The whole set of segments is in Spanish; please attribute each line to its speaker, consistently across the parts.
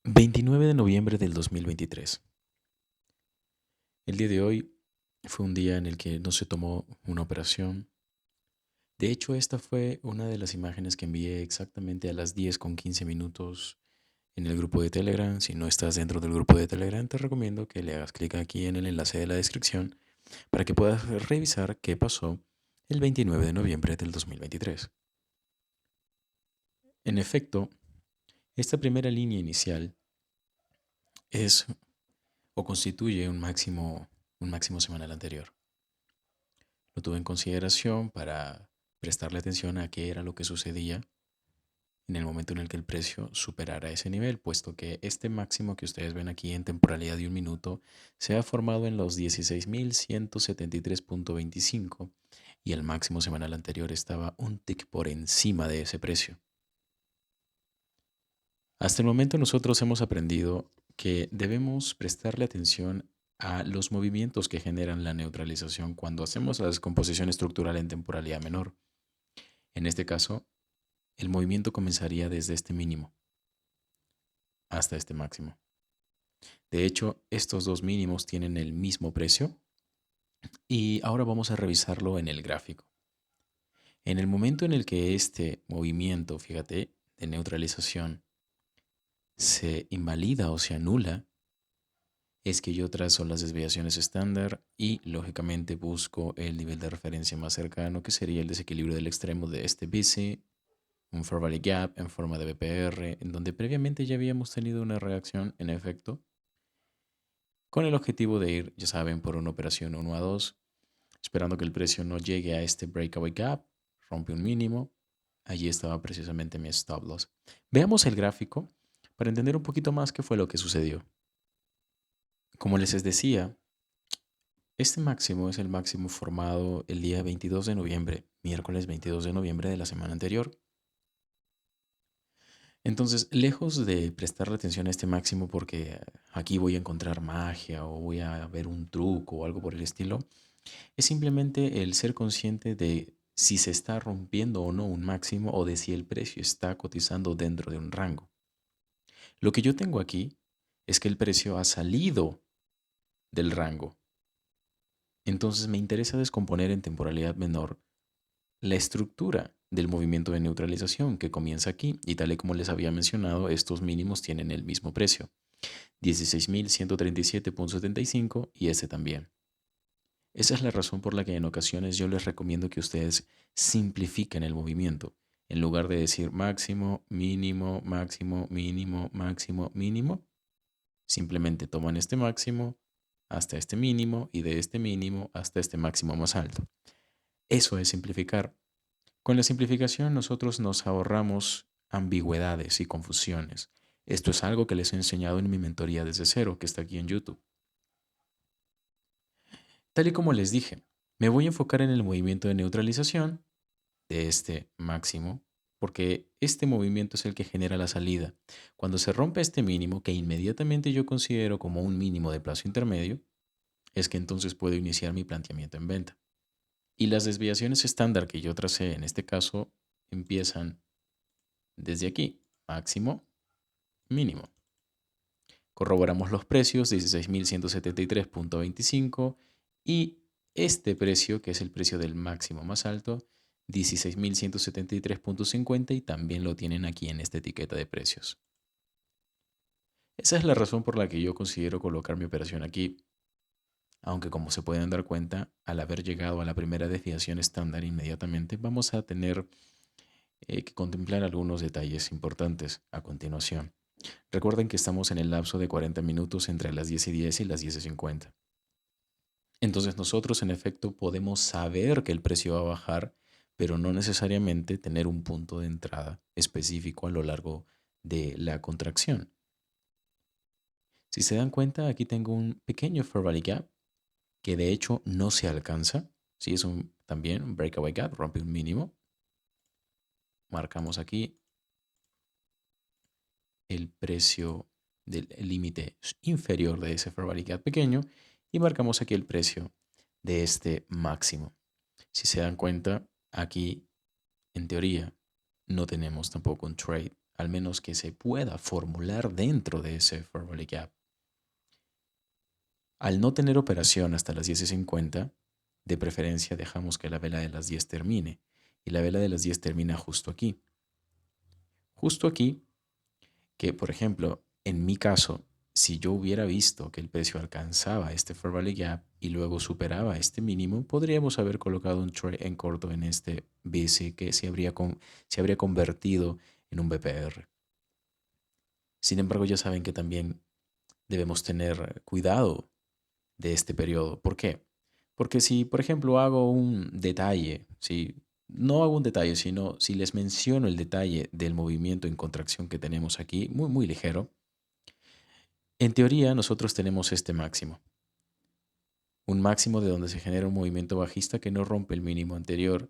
Speaker 1: 29 de noviembre del 2023. El día de hoy fue un día en el que no se tomó una operación. De hecho, esta fue una de las imágenes que envié exactamente a las 10:15 en el grupo de Telegram. Si no estás dentro del grupo de Telegram, te recomiendo que le hagas clic aquí en el enlace de la descripción para que puedas revisar qué pasó el 29 de noviembre del 2023. En efecto, esta primera línea inicial es o constituye un máximo semanal anterior. Lo tuve en consideración para prestarle atención a qué era lo que sucedía en el momento en el que el precio superara ese nivel, puesto que este máximo que ustedes ven aquí en temporalidad de un minuto se ha formado en los 16.173.25 y el máximo semanal anterior estaba un tick por encima de ese precio. Hasta el momento nosotros hemos aprendido que debemos prestarle atención a los movimientos que generan la neutralización cuando hacemos la descomposición estructural en temporalidad menor. En este caso, el movimiento comenzaría desde este mínimo hasta este máximo. De hecho, estos dos mínimos tienen el mismo precio y ahora vamos a revisarlo en el gráfico. En el momento en el que este movimiento, fíjate, de neutralización se invalida o se anula, es que yo trazo las desviaciones estándar y lógicamente busco el nivel de referencia más cercano, que sería el desequilibrio del extremo de este bici, un Fair Value Gap en forma de BPR, en donde previamente ya habíamos tenido una reacción en efecto, con el objetivo de ir, ya saben, por una operación 1 a 2, esperando que el precio no llegue a este breakaway gap, rompe un mínimo. Allí estaba precisamente mi stop loss. Veamos el gráfico para entender un poquito más qué fue lo que sucedió. Como les decía, este máximo es el máximo formado el día 22 de noviembre, miércoles 22 de noviembre de la semana anterior. Entonces, lejos de prestarle atención a este máximo porque aquí voy a encontrar magia o voy a ver un truco o algo por el estilo, es simplemente el ser consciente de si se está rompiendo o no un máximo o de si el precio está cotizando dentro de un rango. Lo que yo tengo aquí es que el precio ha salido del rango. Entonces me interesa descomponer en temporalidad menor la estructura del movimiento de neutralización que comienza aquí y tal y como les había mencionado, estos mínimos tienen el mismo precio, 16.137.75 y este también. Esa es la razón por la que en ocasiones yo les recomiendo que ustedes simplifiquen el movimiento. En lugar de decir máximo, mínimo, máximo, mínimo, máximo, mínimo, simplemente toman este máximo hasta este mínimo y de este mínimo hasta este máximo más alto. Eso es simplificar. Con la simplificación nosotros nos ahorramos ambigüedades y confusiones. Esto es algo que les he enseñado en mi mentoría desde cero, que está aquí en YouTube. Tal y como les dije, me voy a enfocar en el movimiento de neutralización de este máximo, porque este movimiento es el que genera la salida. Cuando se rompe este mínimo, que inmediatamente yo considero como un mínimo de plazo intermedio, es que entonces puedo iniciar mi planteamiento en venta. Y las desviaciones estándar que yo tracé en este caso empiezan desde aquí, máximo, mínimo. Corroboramos los precios, 16.173.25 y este precio, que es el precio del máximo más alto, 16.173.50 y también lo tienen aquí en esta etiqueta de precios. Esa es la razón por la que yo considero colocar mi operación aquí, aunque como se pueden dar cuenta, al haber llegado a la primera desviación estándar inmediatamente, vamos a tener que contemplar algunos detalles importantes a continuación. Recuerden que estamos en el lapso de 40 minutos entre las 10:10 y las 10:50. Entonces nosotros en efecto podemos saber que el precio va a bajar, pero no necesariamente tener un punto de entrada específico a lo largo de la contracción. Si se dan cuenta, aquí tengo un pequeño Fair Value Gap que de hecho no se alcanza. Sí, es también un Breakaway Gap, rompe un mínimo. Marcamos aquí el precio del límite inferior de ese Fair Value Gap pequeño y marcamos aquí el precio de este máximo. Si se dan cuenta, aquí en teoría no tenemos tampoco un trade al menos que se pueda formular dentro de ese fair value gap. Al no tener operación hasta las 10:50, de preferencia dejamos que la vela de las 10 termine. Y la vela de las 10 termina justo aquí. Justo aquí, que por ejemplo, en mi caso, si yo hubiera visto que el precio alcanzaba este fair value gap y luego superaba este mínimo, podríamos haber colocado un trade en corto en este BC que se habría convertido en un BPR. Sin embargo, ya saben que también debemos tener cuidado de este periodo. ¿Por qué? Porque si, por ejemplo, hago un detalle, si no hago un detalle, sino si les menciono el detalle del movimiento en contracción que tenemos aquí, muy, muy ligero, en teoría nosotros tenemos este máximo. Un máximo de donde se genera un movimiento bajista que no rompe el mínimo anterior.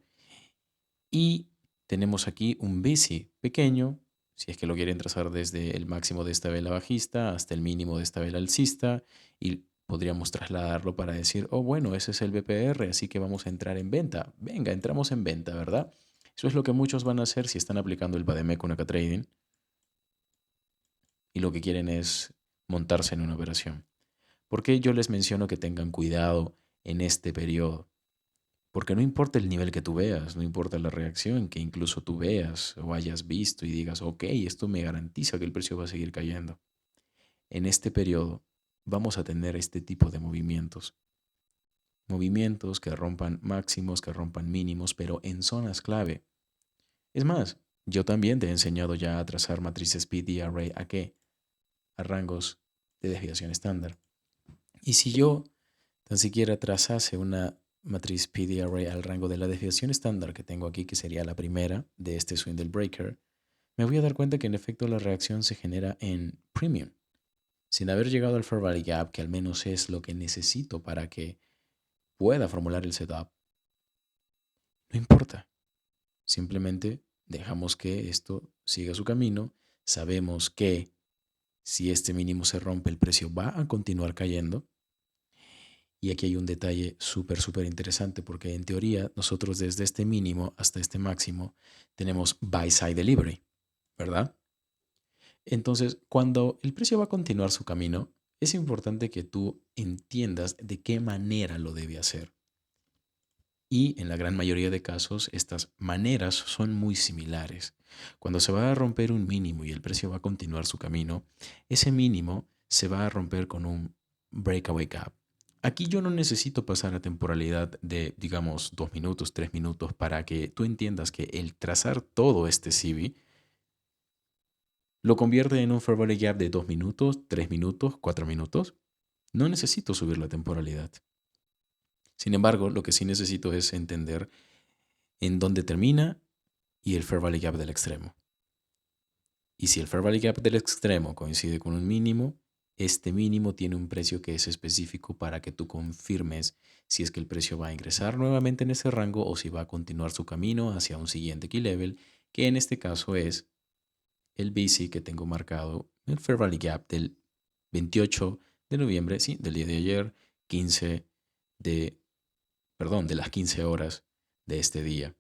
Speaker 1: Y tenemos aquí un bici pequeño, si es que lo quieren trazar desde el máximo de esta vela bajista hasta el mínimo de esta vela alcista, y podríamos trasladarlo para decir, oh bueno, ese es el BPR, así que vamos a entrar en venta. Venga, entramos en venta, ¿verdad? Eso es lo que muchos van a hacer si están aplicando el Bademecum Acá Trading y lo que quieren es montarse en una operación. ¿Por qué yo les menciono que tengan cuidado en este periodo? Porque no importa el nivel que tú veas, no importa la reacción que incluso tú veas o hayas visto y digas, ok, esto me garantiza que el precio va a seguir cayendo. En este periodo vamos a tener este tipo de movimientos. Movimientos que rompan máximos, que rompan mínimos, pero en zonas clave. Es más, yo también te he enseñado ya a trazar matrices PD Array a qué? A rangos de desviación estándar. Y si yo tan siquiera trazase una matriz PD Array al rango de la desviación estándar que tengo aquí, que sería la primera de este Swindle Breaker, me voy a dar cuenta que en efecto la reacción se genera en Premium, sin haber llegado al Fair Value Gap, que al menos es lo que necesito para que pueda formular el setup. No importa, simplemente dejamos que esto siga su camino, sabemos que si este mínimo se rompe, el precio va a continuar cayendo. Y aquí hay un detalle súper, súper interesante porque en teoría nosotros desde este mínimo hasta este máximo tenemos buy side delivery, ¿verdad? Entonces, cuando el precio va a continuar su camino, es importante que tú entiendas de qué manera lo debe hacer. Y en la gran mayoría de casos, estas maneras son muy similares. Cuando se va a romper un mínimo y el precio va a continuar su camino, ese mínimo se va a romper con un breakaway gap. Aquí yo no necesito pasar a temporalidad de, digamos, 2 minutos, 3 minutos para que tú entiendas que el trazar todo este CB lo convierte en un fair value gap de 2 minutos, 3 minutos, 4 minutos. No necesito subir la temporalidad. Sin embargo, lo que sí necesito es entender en dónde termina y el fair value gap del extremo. Y si el fair value gap del extremo coincide con un mínimo, este mínimo tiene un precio que es específico para que tú confirmes si es que el precio va a ingresar nuevamente en ese rango o si va a continuar su camino hacia un siguiente key level, que en este caso es el BC que tengo marcado, el fair value gap del 28 de noviembre, sí, del día de ayer, 15 de, perdón, de las 15 horas de este día.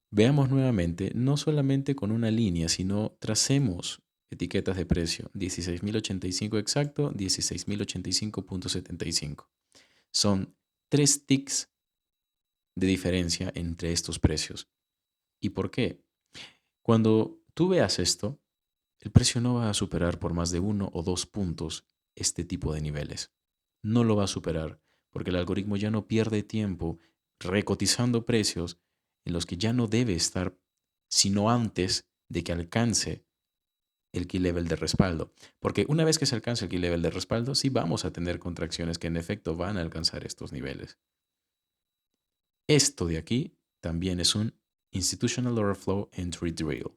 Speaker 1: Veamos nuevamente, no solamente con una línea, sino tracemos etiquetas de precio. 16.085 exacto, 16.085.75. Son 3 ticks de diferencia entre estos precios. ¿Y por qué? Cuando tú veas esto, el precio no va a superar por más de 1 o 2 puntos este tipo de niveles. No lo va a superar porque el algoritmo ya no pierde tiempo recotizando precios en los que ya no debe estar sino antes de que alcance el key level de respaldo. Porque una vez que se alcance el key level de respaldo, sí vamos a tener contracciones que en efecto van a alcanzar estos niveles. Esto de aquí también es un Institutional Order Flow Entry Drill,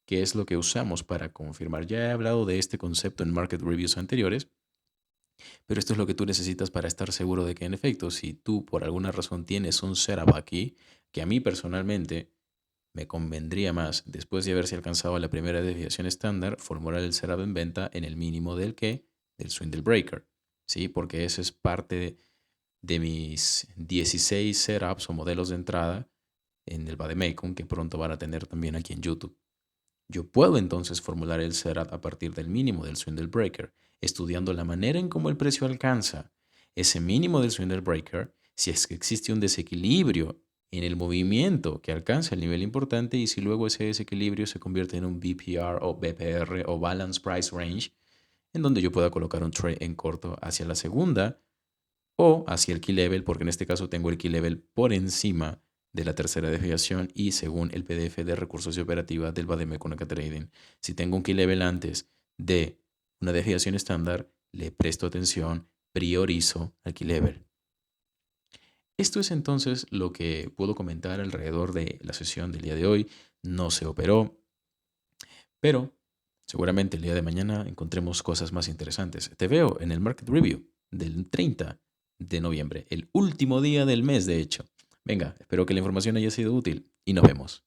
Speaker 1: que es lo que usamos para confirmar. Ya he hablado de este concepto en market reviews anteriores, pero esto es lo que tú necesitas para estar seguro de que en efecto, si tú por alguna razón tienes un setup aquí, que a mí personalmente me convendría más, después de haberse alcanzado la primera desviación estándar, formular el setup en venta en el mínimo del que, del swindle breaker, ¿sí? Porque eso es parte de mis 16 setups o modelos de entrada en el Bademecum que pronto van a tener también aquí en YouTube. Yo puedo entonces formular el setup a partir del mínimo del swing del breaker, estudiando la manera en cómo el precio alcanza ese mínimo del swing del breaker, si es que existe un desequilibrio en el movimiento que alcanza el nivel importante y si luego ese desequilibrio se convierte en un BPR o BPR o Balance Price Range, en donde yo pueda colocar un trade en corto hacia la segunda o hacia el key level, porque en este caso tengo el key level por encima de la tercera desviación y según el PDF de recursos y operativas del Badem Economic Trading. Si tengo un key level antes de una desviación estándar, le presto atención, priorizo al key level. Esto es entonces lo que puedo comentar alrededor de la sesión del día de hoy. No se operó, pero seguramente el día de mañana encontremos cosas más interesantes. Te veo en el Market Review del 30 de noviembre, el último día del mes, de hecho. Venga, espero que la información haya sido útil y nos vemos.